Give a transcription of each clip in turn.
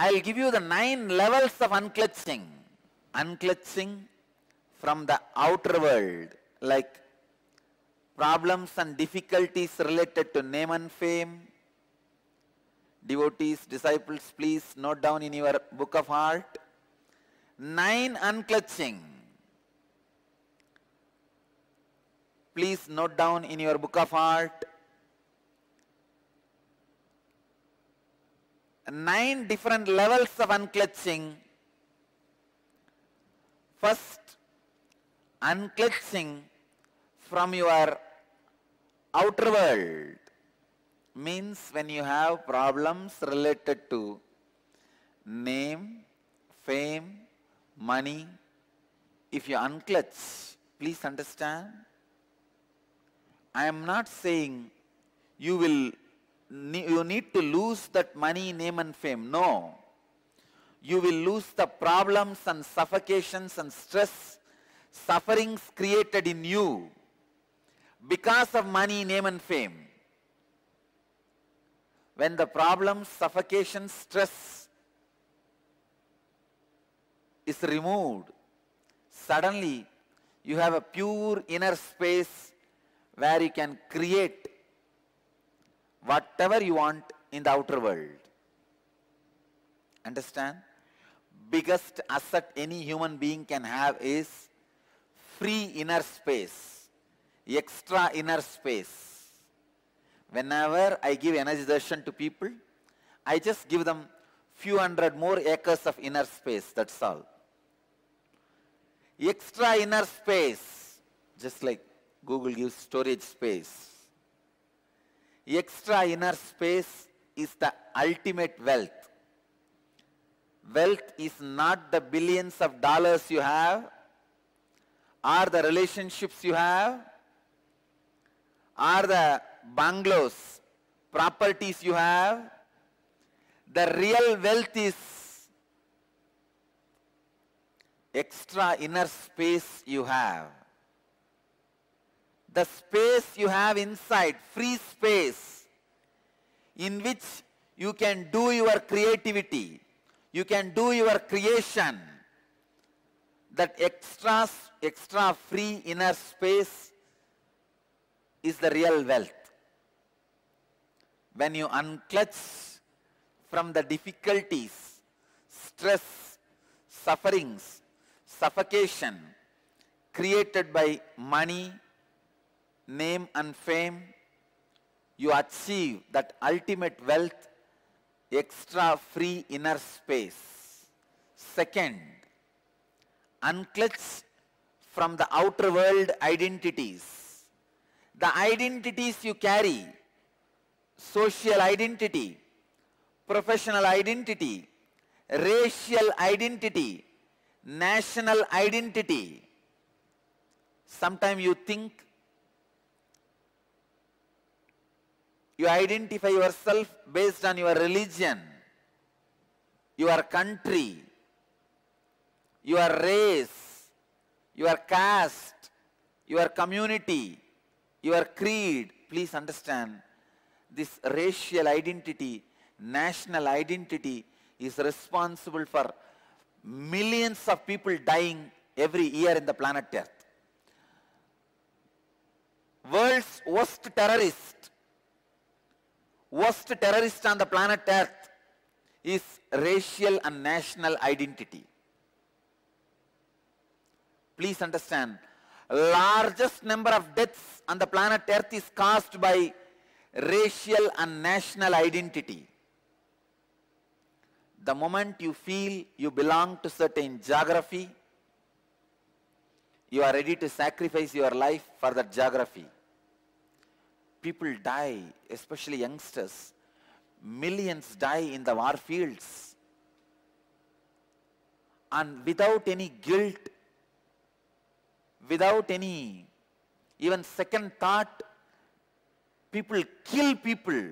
I'll give you the 9 levels of unclutching. Unclutching from the outer world, like problems and difficulties related to name and fame. Devotees, disciples, please note down in your book of heart. 9 unclutching. Please note down in your book of heart. 9 different levels of unclutching. First, unclutching from your outer world means when you have problems related to name, fame, money. If you unclutch, please understand, I am not saying you need to lose that money, name and fame. No. You will lose the problems and suffocations and stress, sufferings created in you because of money, name and fame. When the problems, suffocation, stress is removed, suddenly you have a pure inner space where you can create whatever you want in the outer world. Understand? Biggest asset any human being can have is free inner space, extra inner space. Whenever I give energy darshan to people, I just give them few hundred more acres of inner space, that's all. Extra inner space, just like Google gives storage space. Extra inner space is the ultimate wealth. Wealth is not the billions of dollars you have, or the relationships you have, or the bungalows, properties you have. The real wealth is extra inner space you have. The space you have inside, free space, in which you can do your creativity, you can do your creation. That extra free inner space is the real wealth. When you unclutch from the difficulties, stress, sufferings, suffocation created by money, name and fame, you achieve that ultimate wealth, extra free inner space. Second, unclutch from the outer world identities. The identities you carry, social identity, professional identity, racial identity, national identity. Sometimes you think you identify yourself based on your religion, your country, your race, your caste, your community, your creed. Please understand, this racial identity, national identity is responsible for millions of people dying every year in the planet Earth. World's worst terrorist on the planet Earth is racial and national identity. Please understand, largest number of deaths on the planet Earth is caused by racial and national identity. The moment you feel you belong to certain geography, you are ready to sacrifice your life for that geography. People die, especially youngsters. Millions die in the war fields. And without any guilt, without any even second thought, people kill people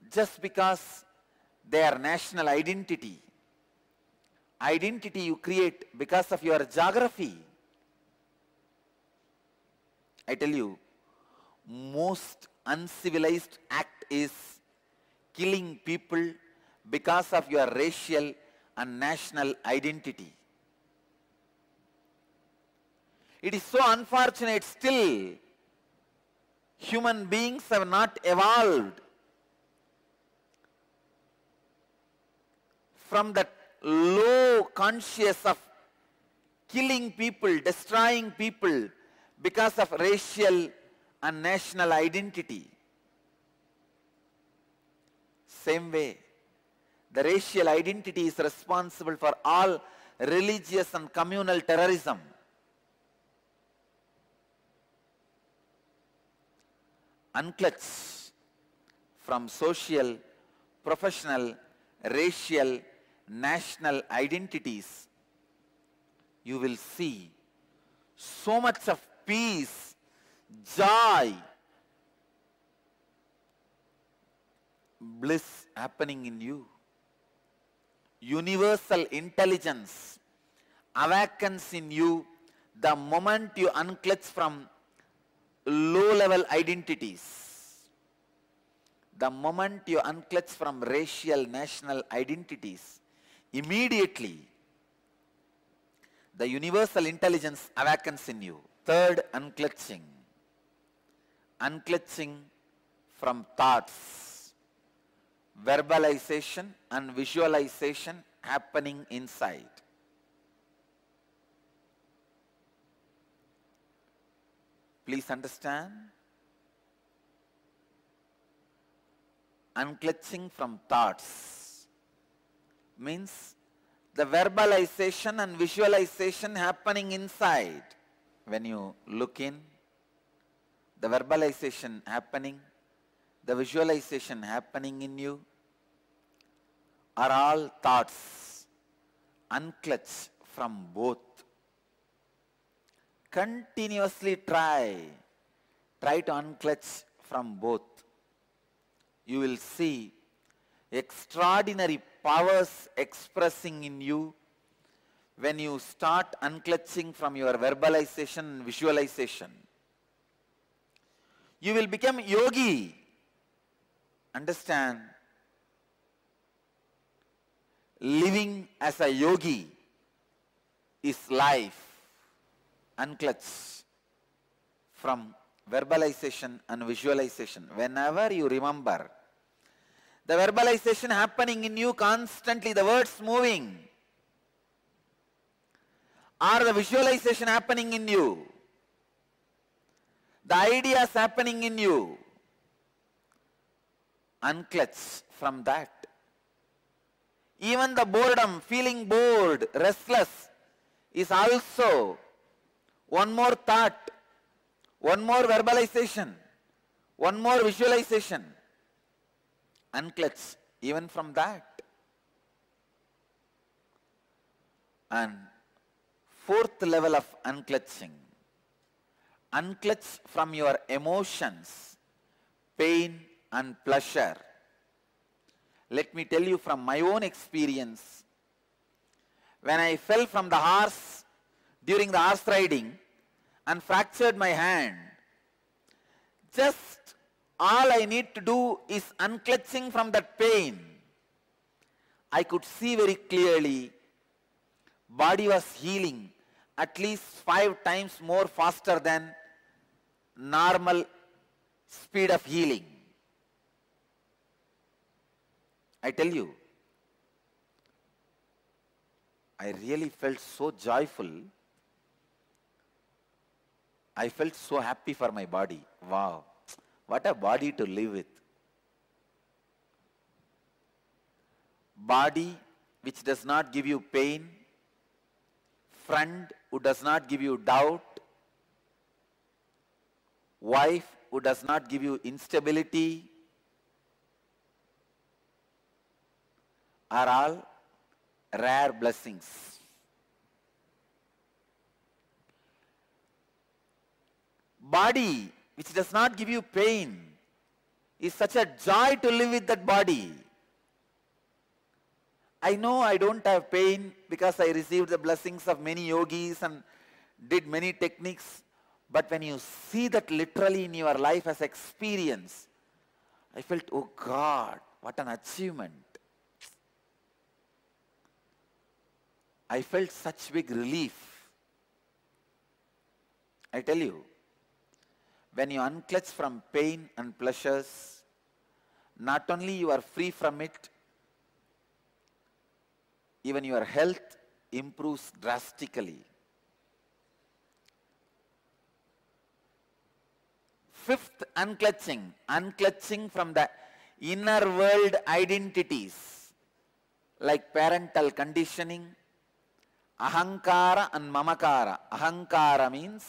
just because their national identity. Identity you create because of your geography. I tell you, most uncivilized act is killing people because of your racial and national identity. It is so unfortunate still human beings have not evolved from that low conscious of killing people, destroying people because of racial and national identity. Same way, the racial identity is responsible for all religious and communal terrorism. Unclutch from social, professional, racial, national identities, you will see so much of peace, joy, bliss happening in you. Universal intelligence awakens in you the moment you unclutch from low-level identities. The moment you unclutch from racial, national identities, immediately the universal intelligence awakens in you. Third, unclutching. Unclutching from thoughts, verbalization and visualization happening inside. Please understand. Unclutching from thoughts means the verbalization and visualization happening inside. When you look in, the verbalization happening, the visualization happening in you are all thoughts. Unclutch from both. Continuously try to unclutch from both. You will see extraordinary powers expressing in you when you start unclutching from your verbalization and visualization. You will become yogi. Understand? Living as a yogi is life. Unclutch from verbalization and visualization. Whenever you remember, the verbalization happening in you constantly, the words moving, or the visualization happening in you, the ideas happening in you, unclutch from that. Even the boredom, feeling bored, restless, is also one more thought, one more verbalization, one more visualization. Unclutch even from that. And fourth level of unclutching. Unclutch from your emotions, pain and pleasure. Let me tell you from my own experience. When I fell from the horse during the horse riding and fractured my hand, just all I need to do is unclutching from that pain. I could see very clearly body was healing at least 5 times more faster than normal speed of healing. I tell you, I really felt so joyful. I felt so happy for my body. Wow, what a body to live with. Body which does not give you pain, friend who does not give you doubt, wife who does not give you instability, are all rare blessings. Body which does not give you pain is such a joy to live with that body. I know I don't have pain because I received the blessings of many yogis and did many techniques, but when you see that literally in your life as experience, I felt, oh God, what an achievement. I felt such big relief. I tell you, when you unclutch from pain and pleasures, not only you are free from it, even your health improves drastically. Fifth, unclutching. Unclutching from the inner world identities like parental conditioning, ahankara and mamakara. Ahankara means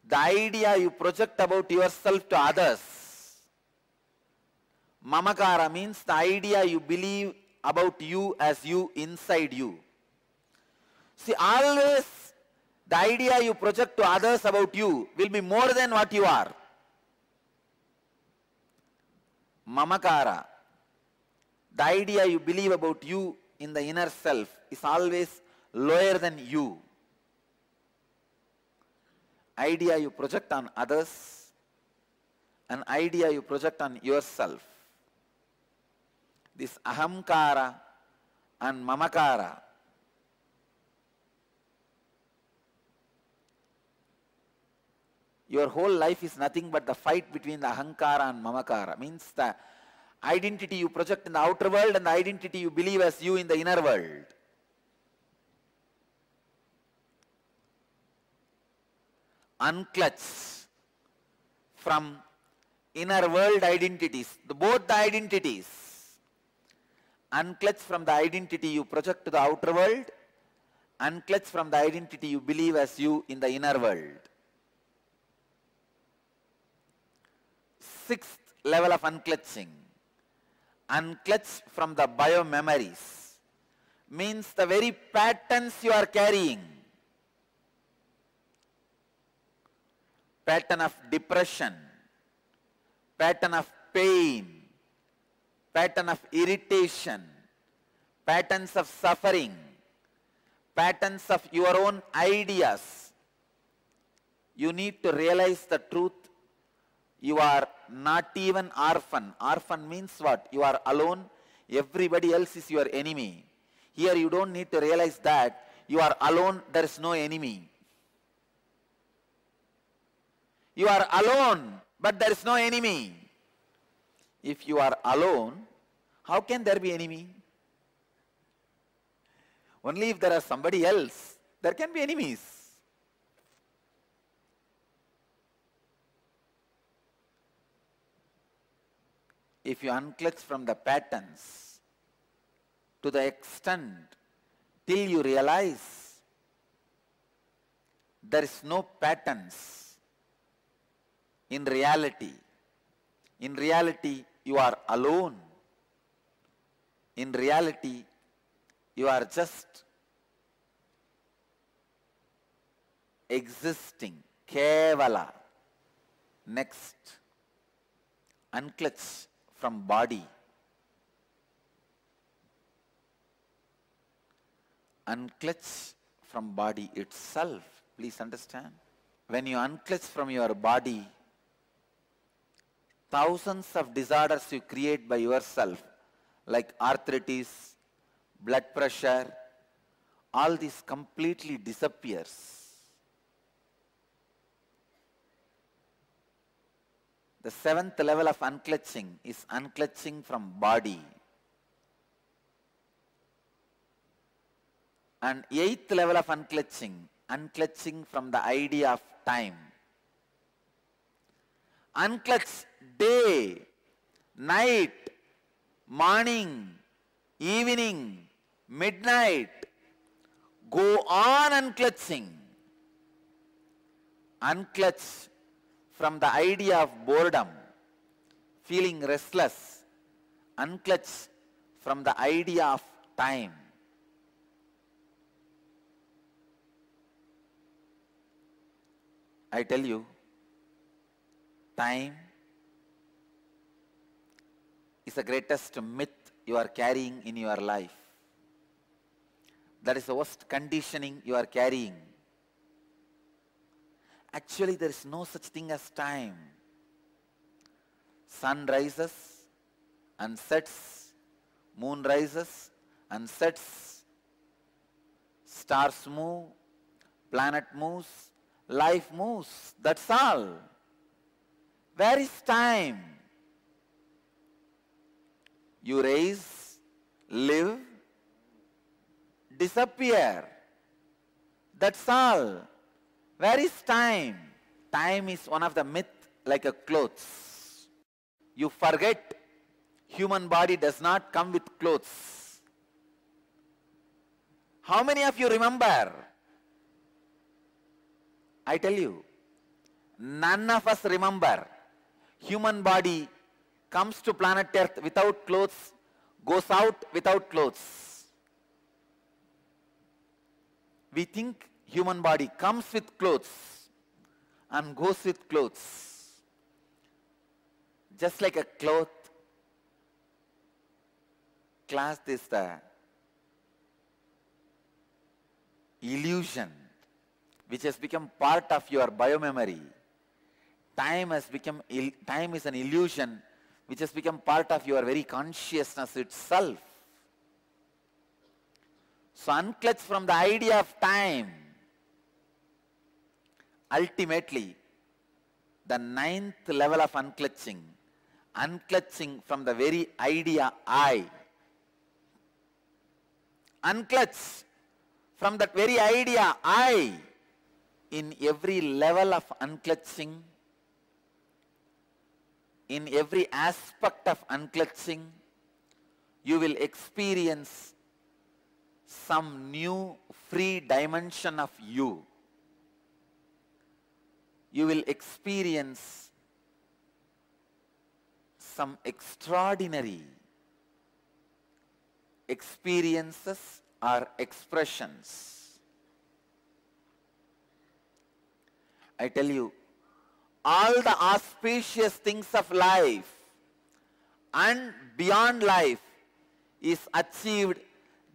the idea you project about yourself to others. Mamakara means the idea you believe about you as you inside you. See, always the idea you project to others about you will be more than what you are. Mamakara, the idea you believe about you in the inner self is always lower than you. Idea you project on others, an idea you project on yourself. This ahamkara and mamakara, your whole life is nothing but the fight between the ahankara and mamakara. Means the identity you project in the outer world and the identity you believe as you in the inner world. Unclutch from inner world identities, both the identities. Unclutch from the identity you project to the outer world, unclutch from the identity you believe as you in the inner world. Sixth level of unclutching. Unclutch from the biomemories. Means the very patterns you are carrying. Pattern of depression, pattern of pain, pattern of irritation, patterns of suffering, patterns of your own ideas. You need to realize the truth. You are not even orphan. Orphan means what? You are alone. Everybody else is your enemy. Here you don't need to realize that you are alone. There is no enemy. You are alone, but there is no enemy. If you are alone, how can there be enemy? Only if there is somebody else, there can be enemies. If you unclutch from the patterns to the extent till you realize there is no patterns in reality. In reality, you are alone. In reality, you are just existing. Kevala. Next, unclutch from body. Unclutch from body itself. Please understand. When you unclutch from your body, thousands of disorders you create by yourself, like arthritis, blood pressure, all this completely disappears. The seventh level of unclutching is unclutching from body. And eighth level of unclutching, unclutching from the idea of time. Unclutch day, night, morning, evening, midnight. Go on unclutching. Unclutch from the idea of boredom, feeling restless. Unclutch from the idea of time. I tell you, time is the greatest myth you are carrying in your life. That is the worst conditioning you are carrying. Actually, there is no such thing as time. Sun rises and sets, moon rises and sets, stars move, planet moves, life moves. That's all. Where is time? You rise, live, disappear. That's all. Where is time? Time is one of the myth like a clothes. You forget human body does not come with clothes. How many of you remember? I tell you, none of us remember. Human body comes to planet Earth without clothes, goes out without clothes. We think human body comes with clothes and goes with clothes. Just like a cloth is the illusion which has become part of your biomemory. Time is an illusion which has become part of your very consciousness itself. So unclutch from the idea of time. Ultimately, the 9th level of unclutching from the very idea I. Unclutch from that very idea I. In every level of unclutching, in every aspect of unclutching, you will experience some new free dimension of you. You will experience some extraordinary experiences or expressions. I tell you, all the auspicious things of life and beyond life is achieved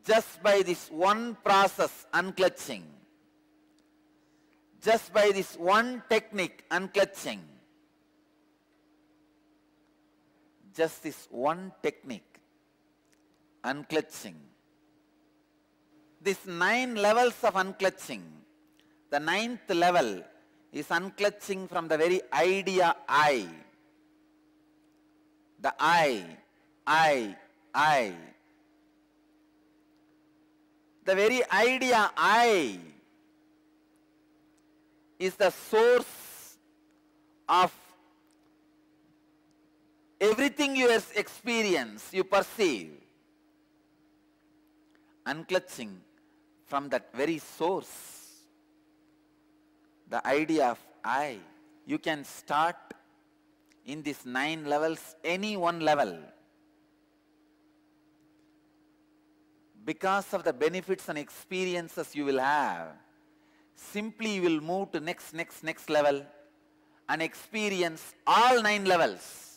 just by this one process, unclutching. Just by this one technique, unclutching. Just this one technique, unclutching. These 9 levels of unclutching. The 9th level is unclutching from the very idea I. The I. The very idea I is the source of everything you experience, you perceive. Unclutching from that very source. The idea of I. You can start in these 9 levels, any one level. Because of the benefits and experiences you will have, simply you will move to next level and experience all 9 levels.